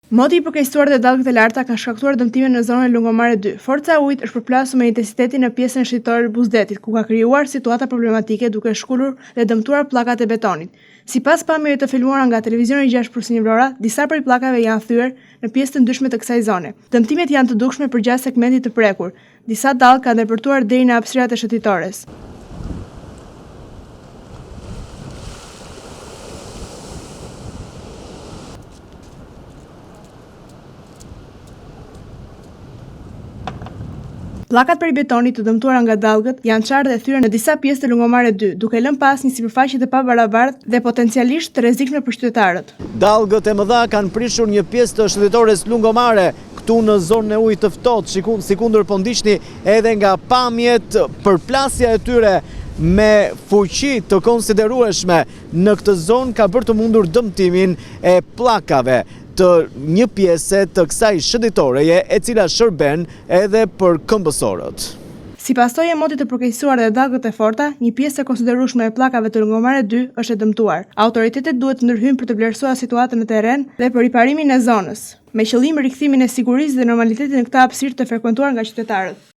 Moti i përkeqësuar dhe dallgët e larta kanë shkaktuar dëmtime në zonën e Lungomare 2. Forca e ujit është përplasur me intensitetin në pjesën shitore të Buzdetit, ku ka krijuar situata problematike duke shkullur dhe dëmtuar pllakat e betonit. Sipas pamjeve të filmuara nga televizioni 6+ Vlora, disa prej pllakave janë thyer në pjesë të ndryshme të kësaj zone. Dëmtimet janë të dukshme përgjatë segmentit të prekur. Disa dallgë kanë ndërpërtuar deri në hapësirat e shëtitores. Pllakat prej betonit të dëmtuara nga dallgët janë çarë dhe thyer në disa pjesë të Lungomare 2, duke lënë pas një sipërfaqe të pabarabartë dhe potencialisht të rrezikshme për qytetarët. Dallgët e mëdha kanë prishur një pjesë të shëtitores Lungomare, këtu në zonën e ujit të ftohtë, sikundër po ndiqni edhe nga pamjet, përplasja e tyre me fuqi të konsiderueshme në këtë zonë ka bërë të mundur dëmtimin e pllakave të një pjese të kësaj shëtitoreje e cila shërben edhe për këmbësorët. Sipas tojë e motit të përkeqësuar dhe dallgët e forta, një pjesë e konsiderueshme e pllakave të Lungomare 2 është e dëmtuar. Autoritetet duhet të ndërhyjnë për të vlerësuar situatën në terren dhe për riparimin e zonës, me qëllim rikthimin e sigurisë dhe normalitetit në këtë hapësirë të frekuentuar nga qytetarët.